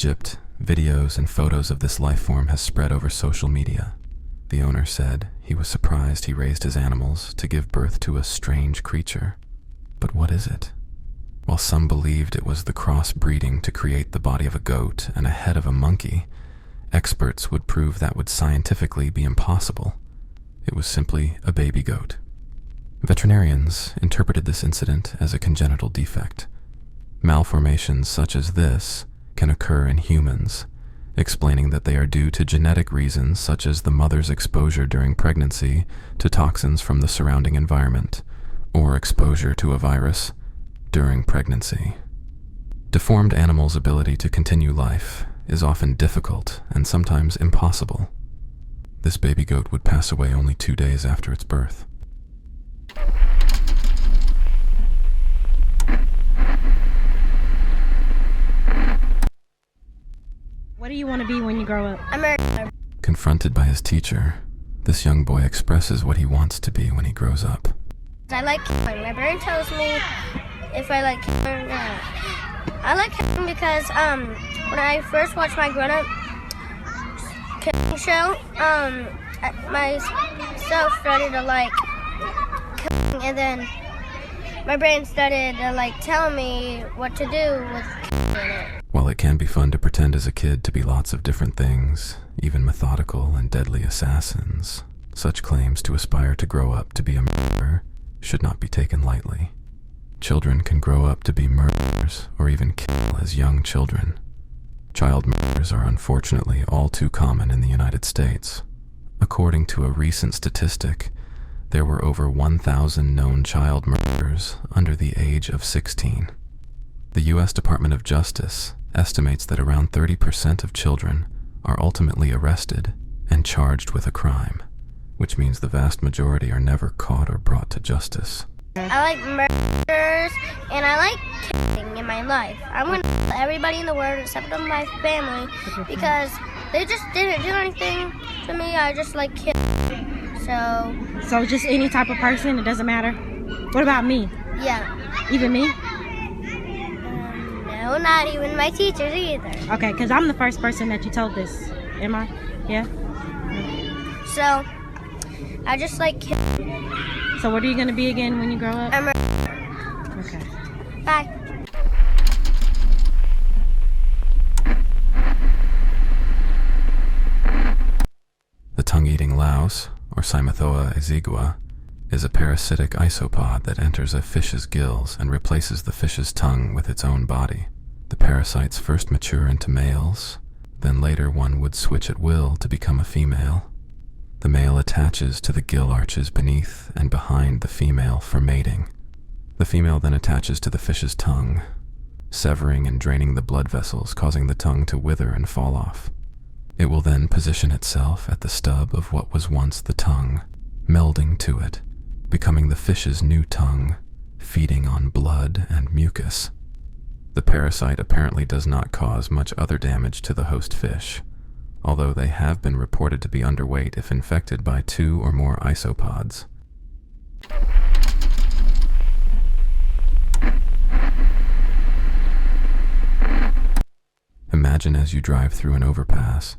Egypt, videos and photos of this life form has spread over social media. The owner said he was surprised he raised his animals to give birth to a strange creature. But what is it? While some believed it was the cross-breeding to create the body of a goat and a head of a monkey, experts would prove that would scientifically be impossible. It was simply a baby goat. Veterinarians interpreted this incident as a congenital defect. Malformations such as this can occur in humans, explaining that they are due to genetic reasons such as the mother's exposure during pregnancy to toxins from the surrounding environment, or exposure to a virus during pregnancy. Deformed animals' ability to continue life is often difficult and sometimes impossible. This baby goat would pass away only 2 days after its birth. What do you want to be when you grow up? Confronted by his teacher, this young boy expresses what he wants to be when he grows up. I like killing. My brain tells me if I like killing or not. I like killing because when I first watched my grown-up killing show, myself started to like killing, and then my brain started to like tell me what to do with killing it. While it can be fun to pretend as a kid to be lots of different things, even methodical and deadly assassins, such claims to aspire to grow up to be a murderer should not be taken lightly. Children can grow up to be murderers or even kill as young children. Child murders are unfortunately all too common in the United States. According to a recent statistic, there were over 1,000 known child murders under the age of 16. The U.S. Department of Justice estimates that around 30% of children are ultimately arrested and charged with a crime, which means the vast majority are never caught or brought to justice. I like murders and I like killing in my life. I'm going to kill everybody in the world except for my family because they just didn't do anything to me. I just like killing. So just any type of person, it doesn't matter? What about me? Yeah. Even me? No, not even my teachers either. Okay, because I'm the first person that you told this. Am I? Yeah? So, I just like killing. So what are you going to be again when you grow up? I'm a... Okay. Bye. The tongue-eating louse, or Cymathoa exigua, is a parasitic isopod that enters a fish's gills and replaces the fish's tongue with its own body. The parasites first mature into males, then later one would switch at will to become a female. The male attaches to the gill arches beneath and behind the female for mating. The female then attaches to the fish's tongue, severing and draining the blood vessels, causing the tongue to wither and fall off. It will then position itself at the stub of what was once the tongue, melding to it, becoming the fish's new tongue, feeding on blood and mucus. The parasite apparently does not cause much other damage to the host fish, although they have been reported to be underweight if infected by 2 or more isopods. Imagine as you drive through an overpass,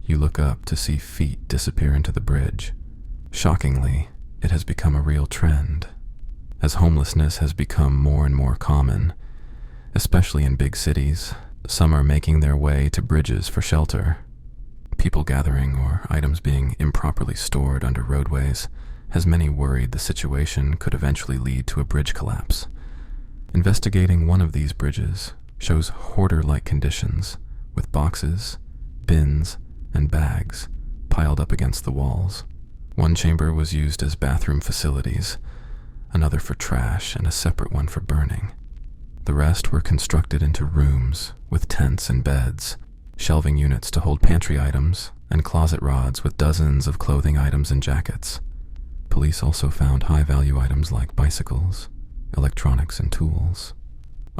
you look up to see feet disappear into the bridge. Shockingly, it has become a real trend. As homelessness has become more and more common, especially in big cities, some are making their way to bridges for shelter. People gathering or items being improperly stored under roadways has many worried the situation could eventually lead to a bridge collapse. Investigating one of these bridges shows hoarder-like conditions with boxes, bins, and bags piled up against the walls. One chamber was used as bathroom facilities, another for trash, and a separate one for burning. The rest were constructed into rooms with tents and beds, shelving units to hold pantry items, and closet rods with dozens of clothing items and jackets. Police also found high-value items like bicycles, electronics, and tools.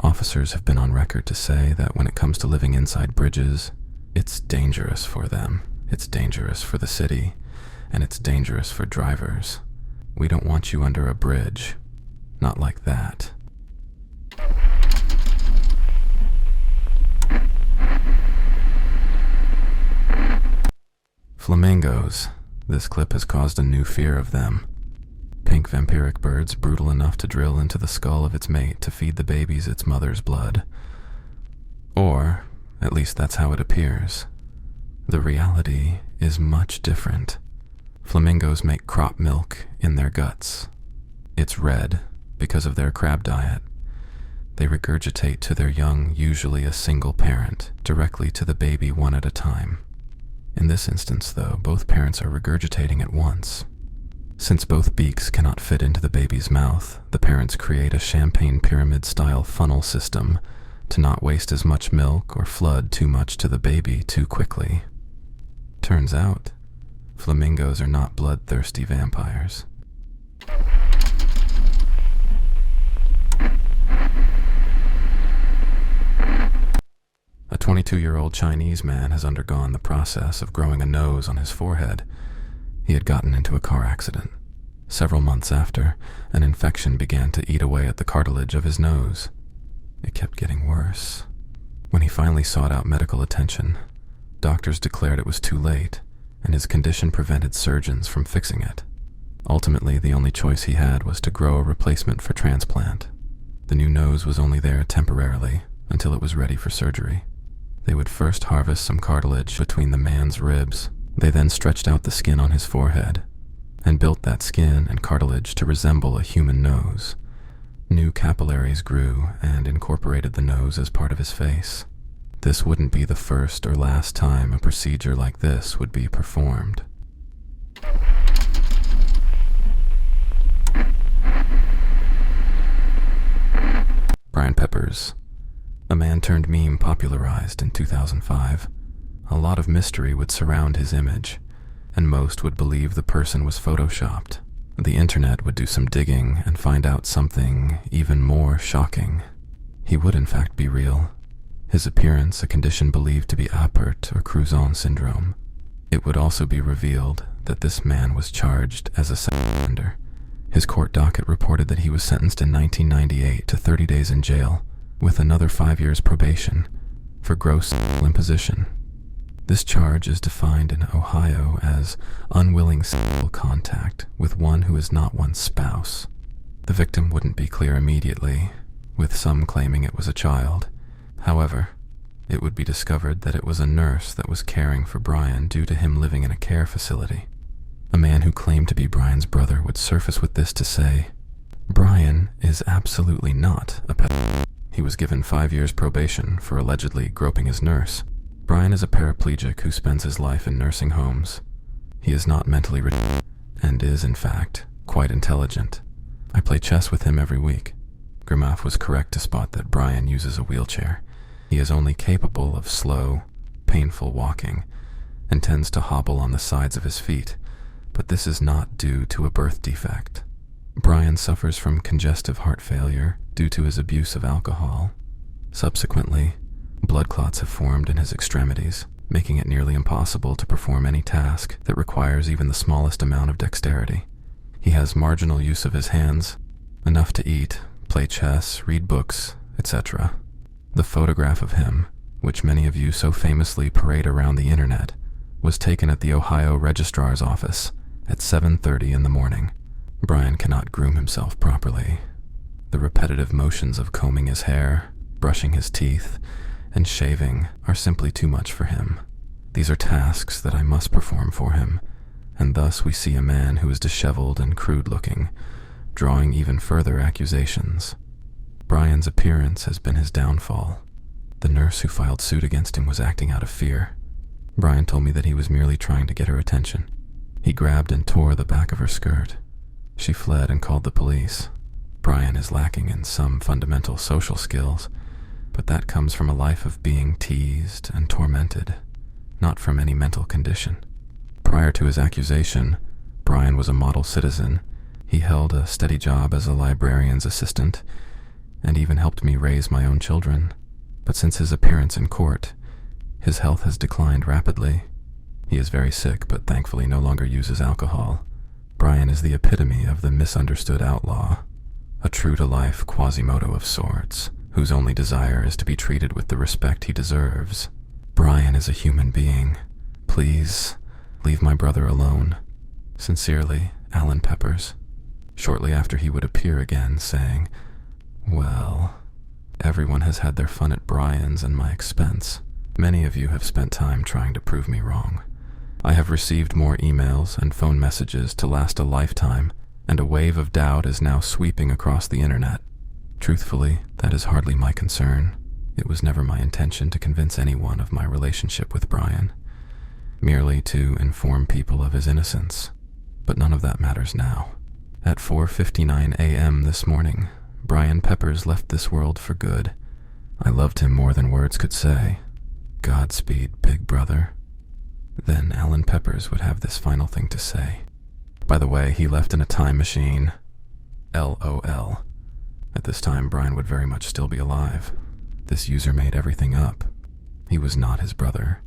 Officers have been on record to say that when it comes to living inside bridges, it's dangerous for them, it's dangerous for the city, and it's dangerous for drivers. We don't want you under a bridge. Not like that. Flamingos. This clip has caused a new fear of them. Pink vampiric birds brutal enough to drill into the skull of its mate to feed the babies its mother's blood. Or, at least that's how it appears. The reality is much different. Flamingos make crop milk in their guts. It's red because of their crab diet. They regurgitate to their young, usually a single parent, directly to the baby one at a time. In this instance, though, both parents are regurgitating at once. Since both beaks cannot fit into the baby's mouth, the parents create a champagne pyramid-style funnel system to not waste as much milk or flood too much to the baby too quickly. Turns out, flamingos are not bloodthirsty vampires. A 22-year-old Chinese man has undergone the process of growing a nose on his forehead. He had gotten into a car accident. Several months after, an infection began to eat away at the cartilage of his nose. It kept getting worse. When he finally sought out medical attention, doctors declared it was too late, and his condition prevented surgeons from fixing it. Ultimately, the only choice he had was to grow a replacement for transplant. The new nose was only there temporarily, until it was ready for surgery. They would first harvest some cartilage between the man's ribs. They then stretched out the skin on his forehead and built that skin and cartilage to resemble a human nose. New capillaries grew and incorporated the nose as part of his face. This wouldn't be the first or last time a procedure like this would be performed. Brian Peppers, a man-turned-meme popularized in 2005. A lot of mystery would surround his image, and most would believe the person was photoshopped. The internet would do some digging and find out something even more shocking. He would in fact be real. His appearance, a condition believed to be Apert or Cruzon syndrome. It would also be revealed that this man was charged as a sex offender. His court docket reported that he was sentenced in 1998 to 30 days in jail, with another 5 years probation, for gross sexual imposition. This charge is defined in Ohio as unwilling sexual contact with one who is not one's spouse. The victim wouldn't be clear immediately, with some claiming it was a child. However, it would be discovered that it was a nurse that was caring for Brian due to him living in a care facility. A man who claimed to be Brian's brother would surface with this to say, "Brian is absolutely not a pedophile. He was given 5 years probation for allegedly groping his nurse. Brian is a paraplegic who spends his life in nursing homes. He is not mentally retarded and is, in fact, quite intelligent. I play chess with him every week." Grimath was correct to spot that Brian uses a wheelchair. He is only capable of slow, painful walking and tends to hobble on the sides of his feet, but this is not due to a birth defect. Brian suffers from congestive heart failure due to his abuse of alcohol. Subsequently, blood clots have formed in his extremities, making it nearly impossible to perform any task that requires even the smallest amount of dexterity. He has marginal use of his hands, enough to eat, play chess, read books, etc. The photograph of him, which many of you so famously parade around the internet, was taken at the Ohio Registrar's office at 7:30 in the morning. Brian cannot groom himself properly. The repetitive motions of combing his hair, brushing his teeth, and shaving are simply too much for him. These are tasks that I must perform for him, and thus we see a man who is disheveled and crude-looking, drawing even further accusations. Brian's appearance has been his downfall. The nurse who filed suit against him was acting out of fear. Brian told me that he was merely trying to get her attention. He grabbed and tore the back of her skirt. She fled and called the police. Brian is lacking in some fundamental social skills, but that comes from a life of being teased and tormented, not from any mental condition. Prior to his accusation, Brian was a model citizen. He held a steady job as a librarian's assistant, and even helped me raise my own children. But since his appearance in court, his health has declined rapidly. He is very sick, but thankfully no longer uses alcohol. Brian is the epitome of the misunderstood outlaw, a true-to-life Quasimodo of sorts, whose only desire is to be treated with the respect he deserves. Brian is a human being. Please, Leave my brother alone. Sincerely, Alan Peppers. Shortly after he would appear again, saying, "Well, everyone has had their fun at Brian's and my expense. Many of you have spent time trying to prove me wrong. I have received more emails and phone messages to last a lifetime, and a wave of doubt is now sweeping across the internet. Truthfully, that is hardly my concern. It was never my intention to convince anyone of my relationship with Brian, merely to inform people of his innocence. But none of that matters now. At 4:59 a.m. this morning, Brian Peppers left this world for good. I loved him more than words could say. Godspeed, big brother." Then Alan Peppers would have this final thing to say. By the way, he left in a time machine. LOL. At this time, Brian would very much still be alive. This user made everything up. He was not his brother.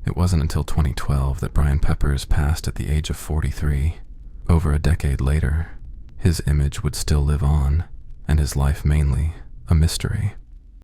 It wasn't until 2012 that Brian Peppers passed at the age of 43. Over a decade later, his image would still live on, and his life mainly a mystery.